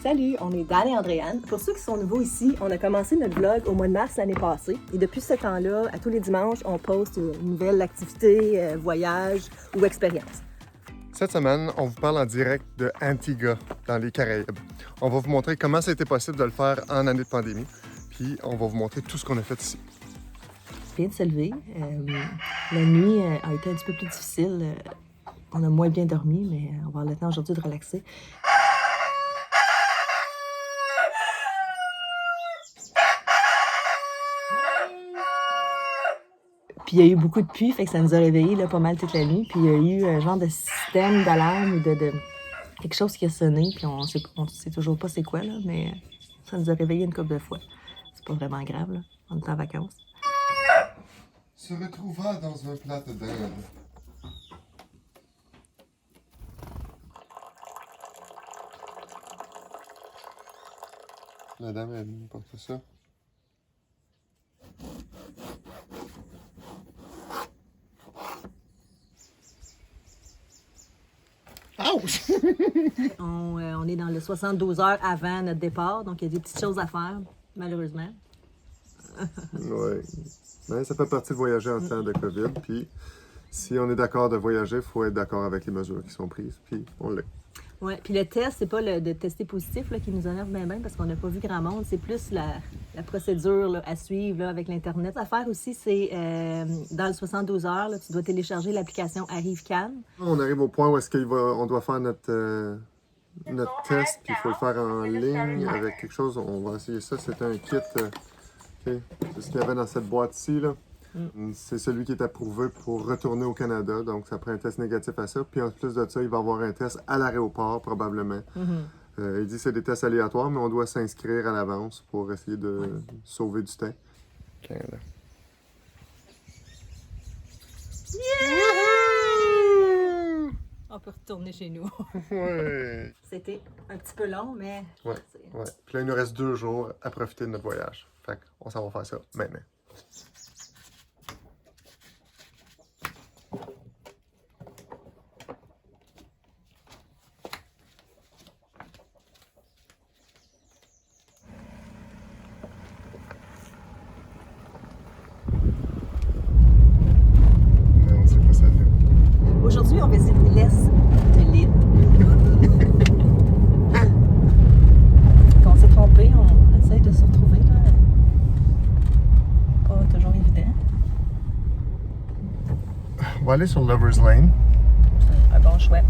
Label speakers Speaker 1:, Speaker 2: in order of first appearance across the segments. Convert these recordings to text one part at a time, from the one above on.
Speaker 1: Salut, on est Dan et Andréane. Pour ceux qui sont nouveaux ici, on a commencé notre vlog au mois de mars l'année passée. Et depuis ce temps-là, à tous les dimanches, on poste une nouvelle activité, voyage ou expérience.
Speaker 2: Cette semaine, on vous parle en direct de Antigua, dans les Caraïbes. On va vous montrer comment ça a été possible de le faire en année de pandémie. Puis on va vous montrer tout ce qu'on a fait ici.
Speaker 1: On vient de se lever. La nuit a été un petit peu plus difficile. On a moins bien dormi, mais on va avoir le temps aujourd'hui de relaxer. Puis il y a eu beaucoup de pluie, fait que ça nous a réveillés là, pas mal toute la nuit. Puis il y a eu un genre de système d'alarme ou de quelque chose qui a sonné. Puis on sait toujours pas c'est quoi, là, mais ça nous a réveillés une couple de fois. C'est pas vraiment grave, là. On est en vacances.
Speaker 2: Se retrouva dans un plat d'Inde. La dame, elle me porte ça. Ouch!
Speaker 1: On est dans le 72 heures avant notre départ, donc il y a des petites choses à faire, malheureusement.
Speaker 2: Oui. Mais ça fait partie de voyager en temps de COVID. Puis si on est d'accord de voyager, il faut être d'accord avec les mesures qui sont prises. Puis on l'est.
Speaker 1: Oui, puis le test, c'est pas le de tester positif là, qui nous énerve bien parce qu'on n'a pas vu grand monde. C'est plus la procédure là, à suivre là, avec l'Internet. L'affaire aussi, c'est dans le 72 heures, là, tu dois télécharger l'application ArriveCan.
Speaker 2: On arrive au point où est-ce on doit faire notre test, puis il faut le faire en ligne avec quelque chose. On va essayer ça. C'est un kit. C'est ce qu'il y avait dans cette boîte-ci, là. C'est celui qui est approuvé pour retourner au Canada, donc ça prend un test négatif à ça. Puis en plus de ça, il va y avoir un test à l'aéroport, probablement. Il dit que c'est des tests aléatoires, mais on doit s'inscrire à l'avance pour essayer de sauver du temps. Canada.
Speaker 1: Yeah! On peut retourner chez nous.
Speaker 2: Ouais.
Speaker 1: C'était un petit peu long, mais...
Speaker 2: Ouais. Puis là, il nous reste 2 jours à profiter de notre voyage. Fait qu'on s'en va faire ça maintenant.
Speaker 1: Aujourd'hui, on visite l'est de l'île. On s'est trompé, on essaye de se retrouver. Là. Pas toujours évident.
Speaker 2: On va aller sur Lover's Lane.
Speaker 1: C'est un bon choix.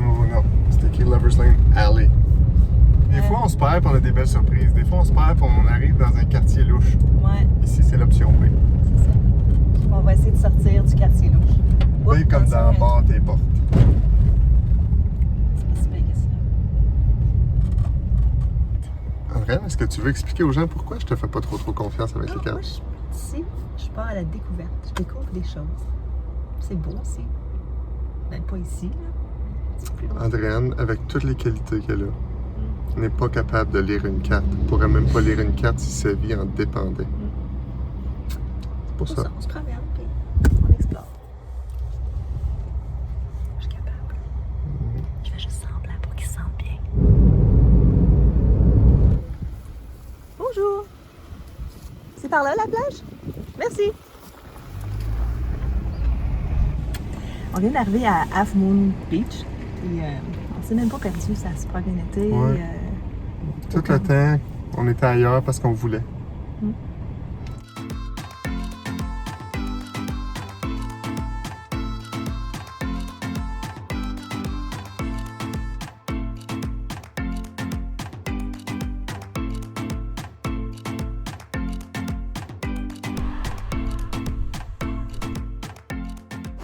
Speaker 2: Non, c'est écrit Lover's Lane Alley. Des fois, on se perd et on a des belles surprises. Des fois, on se perd et on arrive dans un quartier louche.
Speaker 1: Ouais.
Speaker 2: Ici, c'est l'option B.
Speaker 1: C'est ça. On va essayer de sortir du quartier louche.
Speaker 2: B comme dans barre tes portes.
Speaker 1: C'est pas si pire que ça.
Speaker 2: André, est-ce que tu veux expliquer aux gens pourquoi je te fais pas trop confiance avec les
Speaker 1: Moi,
Speaker 2: cartes?
Speaker 1: ici, je pars à la découverte. Je découvre des choses. C'est beau aussi. Ben, pas ici, là. C'est plus loin.
Speaker 2: Andréane, avec toutes les qualités qu'elle a, n'est pas capable de lire une carte. Elle pourrait même pas lire une carte si sa vie en dépendait. C'est pour ça.
Speaker 1: On se promène, puis on explore. Je suis capable. Je fais juste semblant pour qu'ils se sentent bien. Bonjour! C'est par là, la plage? Merci! On vient d'arriver à Half Moon Beach. Puis, on s'est même pas perdu, ça a super bien été.
Speaker 2: Ouais. Tout le temps, on était ailleurs parce qu'on voulait.
Speaker 1: On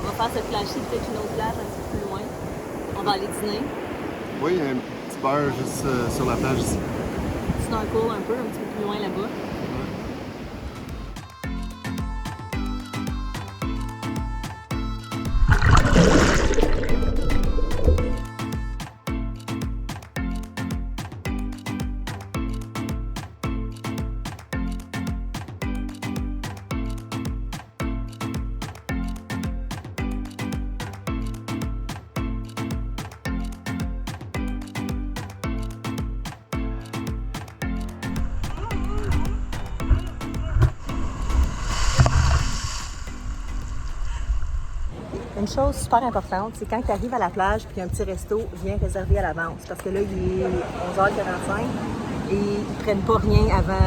Speaker 1: va faire cette plage-ci, peut-être une autre plage un petit peu plus loin. On va aller dîner.
Speaker 2: Oui, il y a un petit beurre juste sur la plage ici.
Speaker 1: Snorkel un peu, un petit peu plus loin là-bas. Une chose super importante, c'est quand tu arrives à la plage puis un petit resto, viens réserver à l'avance. Parce que là, il est 11h45 et ils prennent pas rien avant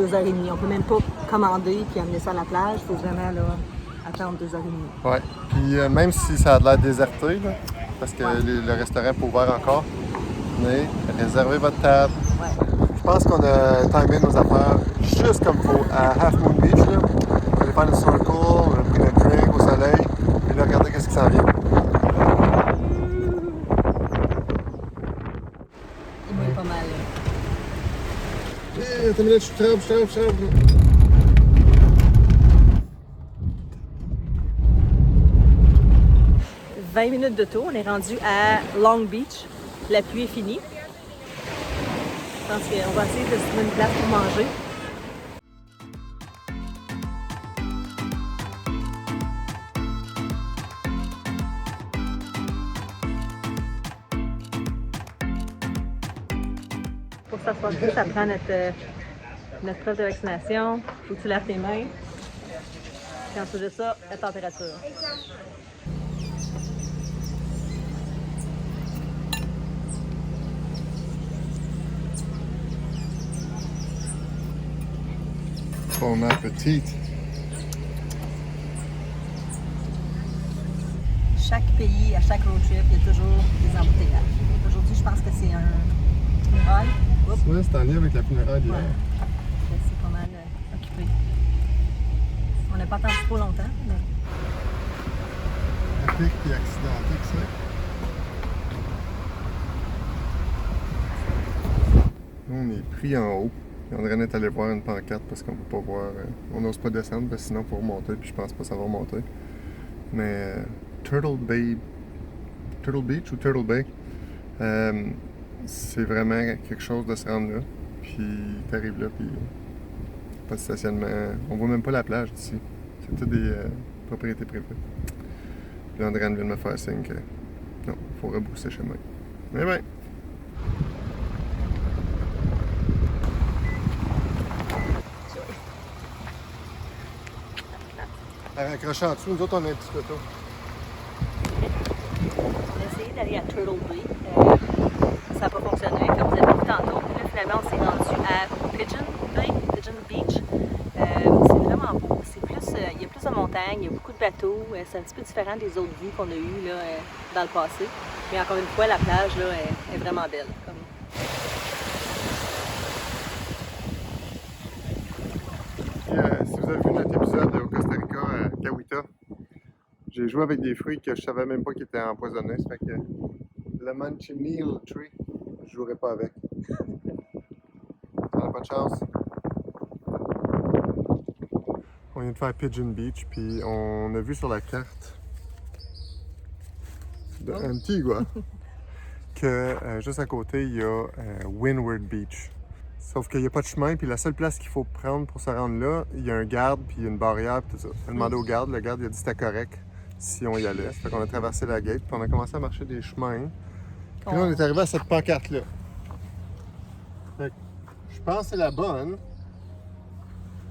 Speaker 1: 2h30. On peut même pas commander puis amener ça à la plage. Il faut vraiment là, attendre 2h30.
Speaker 2: Ouais. Puis même si ça a l'air déserté, là, parce que le restaurant n'est pas ouvert encore, mais réservez votre table.
Speaker 1: Ouais.
Speaker 2: Je pense qu'on a timé nos affaires juste comme il faut. À Half Moon Beach, là, on allait faire le circle, on a pris notre drink au soleil, et là, regardez qu'est-ce qui s'en vient.
Speaker 1: Il mouille pas mal.
Speaker 2: Attends une minute, je trempe.
Speaker 1: 20 minutes de tour, on est rendu à Long Beach. La pluie est finie. Je pense qu'on va essayer de se trouver une place pour manger. Pour s'asseoir dessus, ça prend notre preuve de vaccination. Il faut que tu laves tes mains. Puis ensuite de ça, la température.
Speaker 2: Bon appétit.
Speaker 1: Chaque pays, à chaque road trip, il y a toujours des embouteillages. Aujourd'hui, je pense que c'est un funérail.
Speaker 2: Ouais, c'est en lien avec la funéraille d'hier.
Speaker 1: Ouais. C'est pas mal occupé. On n'a pas attendu trop longtemps, mais...
Speaker 2: Trafic et accidenté que c'est. Nous, on est pris en haut. André est allé voir une pancarte parce qu'on ne peut pas voir. On n'ose pas descendre parce que sinon il faut remonter. Puis je pense pas que ça va remonter. Mais Turtle Beach ou Turtle Bay, c'est vraiment quelque chose de se rendre là. Puis t'arrives là, puis pas de stationnement. On voit même pas la plage ici. C'est tout des propriétés privées. Puis André vient de me faire signe que non, il faut rebrousser chemin. Mais ben. Accroché en dessous, nous autres on a un petit auto.
Speaker 1: On a essayé d'aller à Turtle Bay. Ça n'a pas fonctionné, comme vous avez vu tantôt. Puis là, finalement, on s'est rendu à Pigeon Bay, Pigeon Beach. C'est vraiment beau. C'est plus, il y a plus de montagnes, il y a beaucoup de bateaux. C'est un petit peu différent des autres vues qu'on a eues là, dans le passé. Mais encore une fois, la plage là, est vraiment belle.
Speaker 2: Si vous avez vu notre épisode au Costa Rica à Cahuita, j'ai joué avec des fruits que je savais même pas qu'ils étaient empoisonnés. Ça fait que le Manchineel Tree, je jouerai pas avec. Ça n'a pas de chance. On vient de faire Pigeon Beach, puis on a vu sur la carte de Antigua que juste à côté, il y a Windward Beach. Sauf qu'il n'y a pas de chemin, puis la seule place qu'il faut prendre pour se rendre là, il y a un garde, puis il y a une barrière, puis tout ça. On a demandé au garde, le garde il a dit que c'était correct si on y allait. Ça fait qu'on a traversé la gate, puis on a commencé à marcher des chemins. Puis là, on est arrivé à cette pancarte-là. Fait que je pense que c'est la bonne.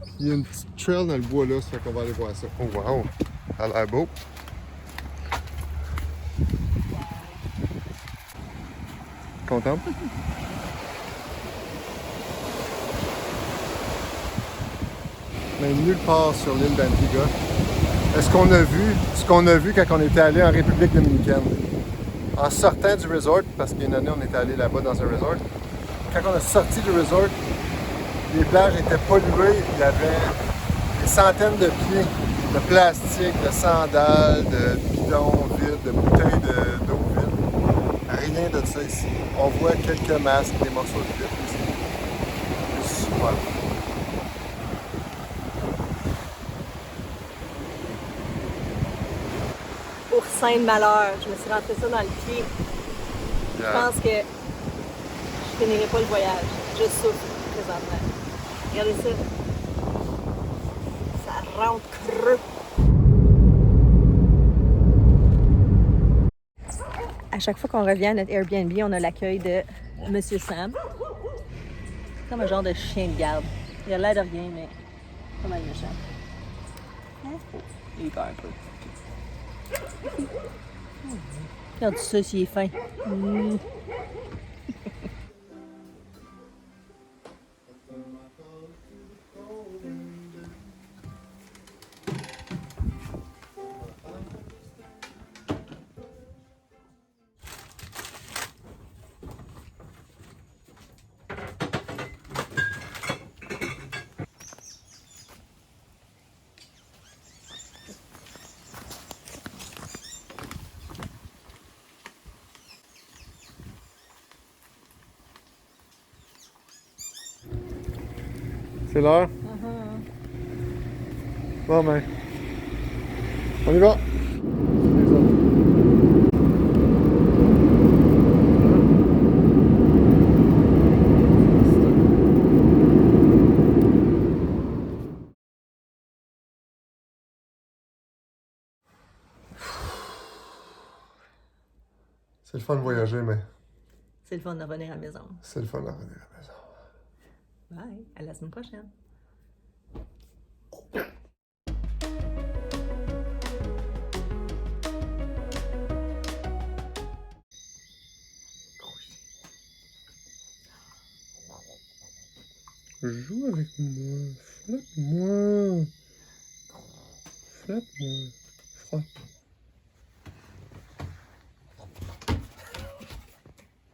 Speaker 2: Puis il y a une petite trail dans le bois là, ça fait qu'on va aller voir ça. Oh wow! Ça a l'air beau. Contente? Mais nulle part sur l'île d'Antigua. Ce qu'on a vu quand on était allé en République dominicaine. En sortant du resort, parce qu'il y a une année on était allé là-bas dans un resort, quand on a sorti du resort, les plages étaient polluées, il y avait des centaines de pieds de plastique, de sandales, de bidons vides, de bouteilles d'eau vide. Rien de ça ici. On voit quelques masques, des morceaux de vitre ici. C'est super.
Speaker 1: Oursin de malheur, je me suis rentré ça dans le pied. Je pense que je finirai pas le voyage. Je souffre présentement. Regardez ça. Ça rentre creux. À chaque fois qu'on revient à notre Airbnb, on a l'accueil de Monsieur Sam. Comme un genre de chien de garde. Il a l'air de rien, mais pas mal méchant. Il a eu peur un peu. Regarde ça, s'il est fin. Mm.
Speaker 2: C'est l'heure? Bon ben, on y va! C'est le fun de voyager, mais
Speaker 1: C'est le fun de revenir à la maison.
Speaker 2: c'est le fun de revenir à la maison.
Speaker 1: Bye, à la semaine prochaine.
Speaker 2: Joue avec moi, flatte-moi, flatte-moi, frotte.